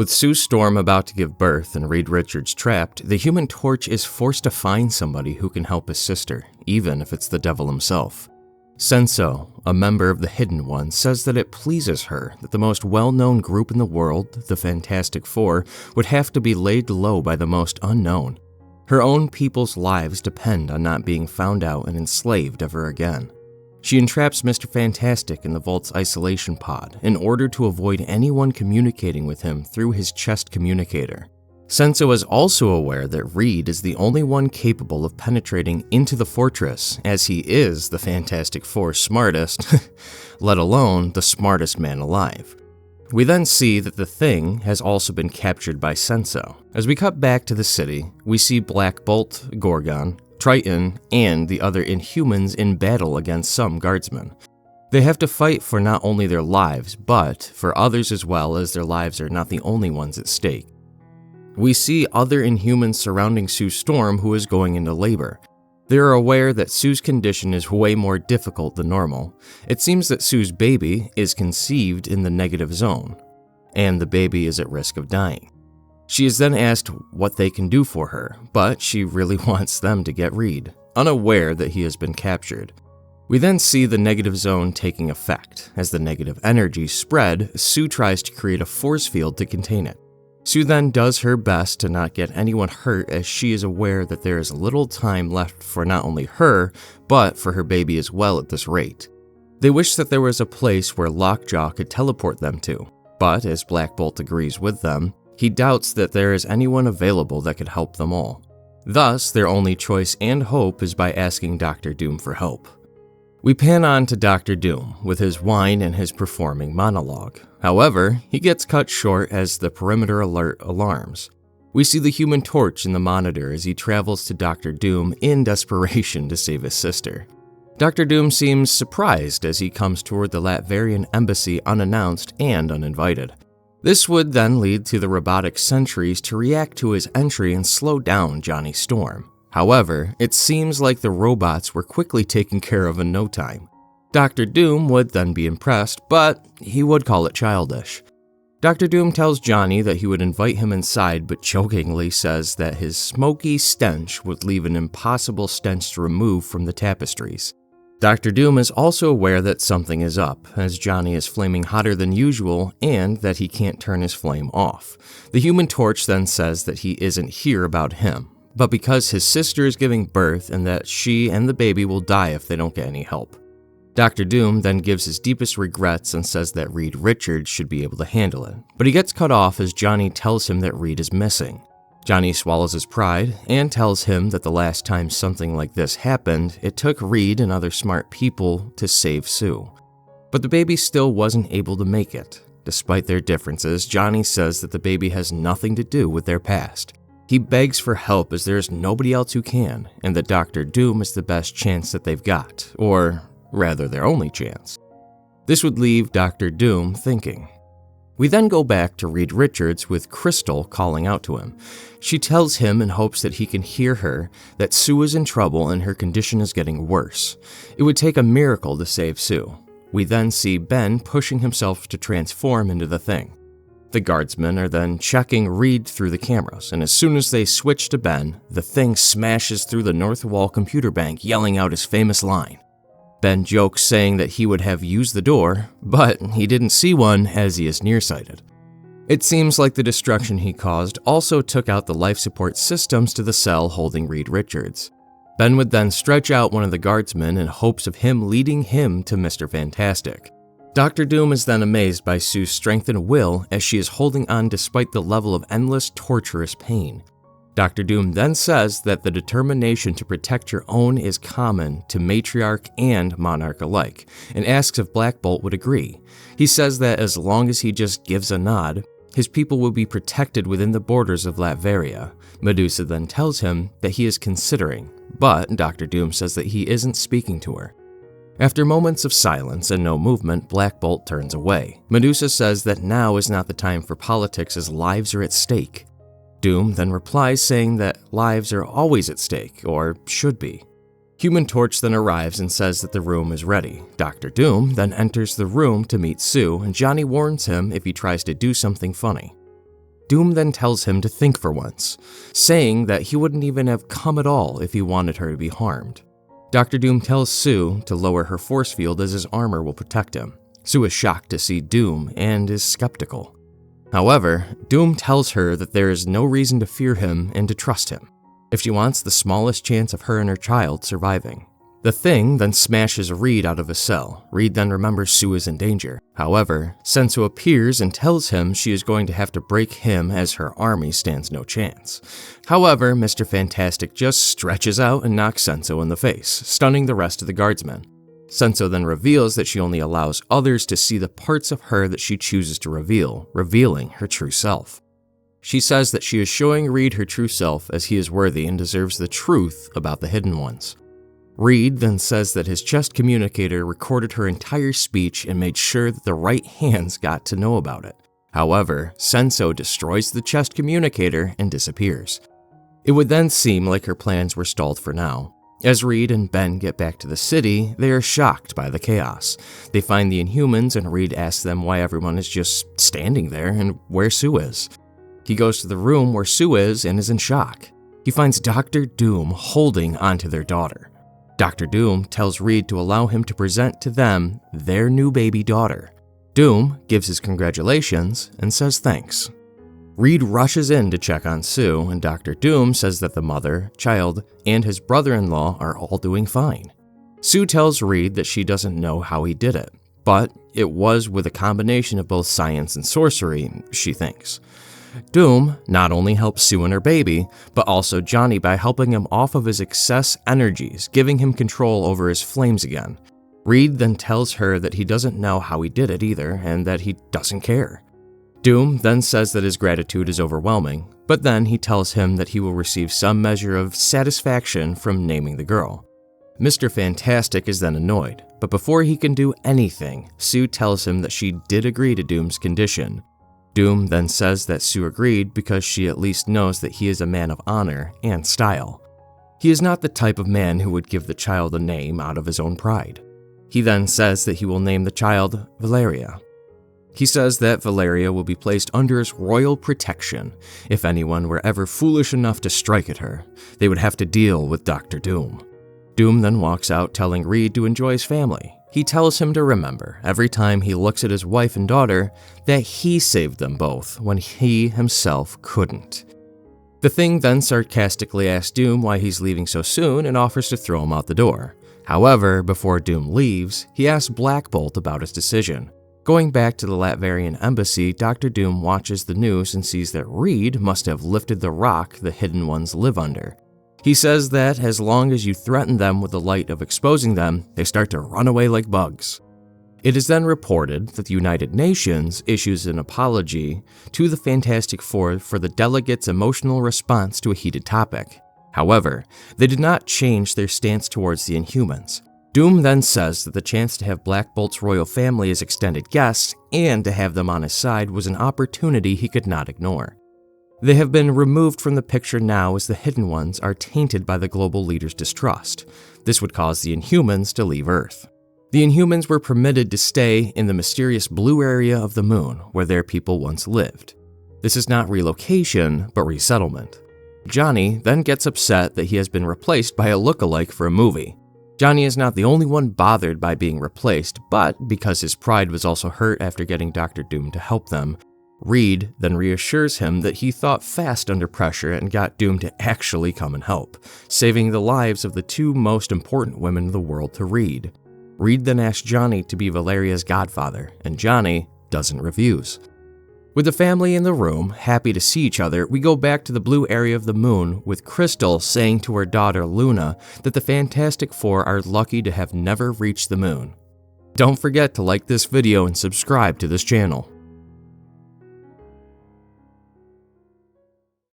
With Sue Storm about to give birth and Reed Richards trapped, the Human Torch is forced to find somebody who can help his sister, even if it's the devil himself. Senso, a member of the Hidden One, says that it pleases her that the most well-known group in the world, the Fantastic Four, would have to be laid low by the most unknown. Her own people's lives depend on not being found out and enslaved ever again. She entraps Mr. Fantastic in the Vault's isolation pod in order to avoid anyone communicating with him through his chest communicator. Senso is also aware that Reed is the only one capable of penetrating into the fortress, as he is the Fantastic Four's smartest, let alone the smartest man alive. We then see that the Thing has also been captured by Senso. As we cut back to the city, we see Black Bolt, Gorgon, Triton, and the other Inhumans in battle against some guardsmen. They have to fight for not only their lives, but for others as well, as their lives are not the only ones at stake. We see other Inhumans surrounding Sue Storm, who is going into labor. They are aware that Sue's condition is way more difficult than normal. It seems that Sue's baby is conceived in the negative zone, and the baby is at risk of dying. She is then asked what they can do for her, but she really wants them to get Reed, unaware that he has been captured. We then see the negative zone taking effect. As the negative energy spread, Sue tries to create a force field to contain it. Sue then does her best to not get anyone hurt, as she is aware that there is little time left for not only her, but for her baby as well at this rate. They wish that there was a place where Lockjaw could teleport them to, but as Black Bolt agrees with them, he doubts that there is anyone available that could help them all. Thus, their only choice and hope is by asking Dr. Doom for help. We pan on to Dr. Doom with his whine and his performing monologue. However, he gets cut short as the perimeter alert alarms. We see the Human Torch in the monitor as he travels to Dr. Doom in desperation to save his sister. Dr. Doom seems surprised as he comes toward the Latverian embassy unannounced and uninvited. This would then lead to the robotic sentries to react to his entry and slow down Johnny Storm. However, it seems like the robots were quickly taken care of in no time. Dr. Doom would then be impressed, but he would call it childish. Dr. Doom tells Johnny that he would invite him inside, but jokingly says that his smoky stench would leave an impossible stench to remove from the tapestries. Dr. Doom is also aware that something is up, as Johnny is flaming hotter than usual and that he can't turn his flame off. The Human Torch then says that he isn't here about him, but because his sister is giving birth and that she and the baby will die if they don't get any help. Dr. Doom then gives his deepest regrets and says that Reed Richards should be able to handle it, but he gets cut off as Johnny tells him that Reed is missing. Johnny swallows his pride and tells him that the last time something like this happened, it took Reed and other smart people to save Sue. But the baby still wasn't able to make it. Despite their differences, Johnny says that the baby has nothing to do with their past. He begs for help as there is nobody else who can, and that Dr. Doom is the best chance that they've got, or rather their only chance. This would leave Dr. Doom thinking. We then go back to Reed Richards with Crystal calling out to him. She tells him in hopes that he can hear her that Sue is in trouble and her condition is getting worse. It would take a miracle to save Sue. We then see Ben pushing himself to transform into the Thing. The guardsmen are then checking Reed through the cameras, and as soon as they switch to Ben, the Thing smashes through the north wall computer bank, yelling out his famous line. Ben jokes saying that he would have used the door, but he didn't see one as he is nearsighted. It seems like the destruction he caused also took out the life support systems to the cell holding Reed Richards. Ben would then stretch out one of the guardsmen in hopes of him leading him to Mr. Fantastic. Dr. Doom is then amazed by Sue's strength and will as she is holding on despite the level of endless, torturous pain. Dr. Doom then says that the determination to protect your own is common to Matriarch and Monarch alike, and asks if Black Bolt would agree. He says that as long as he just gives a nod, his people will be protected within the borders of Latveria. Medusa then tells him that he is considering, but Dr. Doom says that he isn't speaking to her. After moments of silence and no movement, Black Bolt turns away. Medusa says that now is not the time for politics as lives are at stake. Doom then replies saying that lives are always at stake, or should be. Human Torch then arrives and says that the room is ready. Dr. Doom then enters the room to meet Sue, and Johnny warns him if he tries to do something funny. Doom then tells him to think for once, saying that he wouldn't even have come at all if he wanted her to be harmed. Dr. Doom tells Sue to lower her force field as his armor will protect him. Sue is shocked to see Doom and is skeptical. However, Doom tells her that there is no reason to fear him and to trust him, if she wants the smallest chance of her and her child surviving. The Thing then smashes Reed out of his cell. Reed then remembers Sue is in danger. However, Senso appears and tells him she is going to have to break him as her army stands no chance. However, Mr. Fantastic just stretches out and knocks Senso in the face, stunning the rest of the guardsmen. Senso then reveals that she only allows others to see the parts of her that she chooses to reveal, revealing her true self. She says that she is showing Reed her true self as he is worthy and deserves the truth about the Hidden Ones. Reed then says that his chest communicator recorded her entire speech and made sure that the right hands got to know about it. However, Senso destroys the chest communicator and disappears. It would then seem like her plans were stalled for now. As Reed and Ben get back to the city, they are shocked by the chaos. They find the Inhumans and Reed asks them why everyone is just standing there and where Sue is. He goes to the room where Sue is and is in shock. He finds Dr. Doom holding onto their daughter. Dr. Doom tells Reed to allow him to present to them their new baby daughter. Doom gives his congratulations and says thanks. Reed rushes in to check on Sue, and Dr. Doom says that the mother, child, and his brother-in-law are all doing fine. Sue tells Reed that she doesn't know how he did it, but it was with a combination of both science and sorcery, she thinks. Doom not only helps Sue and her baby, but also Johnny by helping him off of his excess energies, giving him control over his flames again. Reed then tells her that he doesn't know how he did it either, and that he doesn't care. Doom then says that his gratitude is overwhelming, but then he tells him that he will receive some measure of satisfaction from naming the girl. Mr. Fantastic is then annoyed, but before he can do anything, Sue tells him that she did agree to Doom's condition. Doom then says that Sue agreed because she at least knows that he is a man of honor and style. He is not the type of man who would give the child a name out of his own pride. He then says that he will name the child Valeria. He says that Valeria will be placed under his royal protection. If anyone were ever foolish enough to strike at her, they would have to deal with Dr. Doom. Doom then walks out telling Reed to enjoy his family. He tells him to remember, every time he looks at his wife and daughter, that he saved them both when he himself couldn't. The Thing then sarcastically asks Doom why he's leaving so soon and offers to throw him out the door. However, before Doom leaves, he asks Black Bolt about his decision. Going back to the Latvarian embassy, Dr. Doom watches the news and sees that Reed must have lifted the rock the Hidden Ones live under. He says that as long as you threaten them with the light of exposing them, they start to run away like bugs. It is then reported that the United Nations issues an apology to the Fantastic Four for the delegates' emotional response to a heated topic. However, they did not change their stance towards the Inhumans. Doom then says that the chance to have Black Bolt's royal family as extended guests and to have them on his side was an opportunity he could not ignore. They have been removed from the picture now as the Hidden Ones are tainted by the global leader's distrust. This would cause the Inhumans to leave Earth. The Inhumans were permitted to stay in the mysterious blue area of the moon where their people once lived. This is not relocation, but resettlement. Johnny then gets upset that he has been replaced by a look-alike for a movie. Johnny is not the only one bothered by being replaced, but because his pride was also hurt after getting Dr. Doom to help them, Reed then reassures him that he thought fast under pressure and got Doom to actually come and help, saving the lives of the two most important women in the world to Reed. Reed then asks Johnny to be Valeria's godfather, and Johnny doesn't refuse. With the family in the room, happy to see each other, we go back to the blue area of the moon with Crystal saying to her daughter Luna that the Fantastic Four are lucky to have never reached the moon. Don't forget to like this video and subscribe to this channel.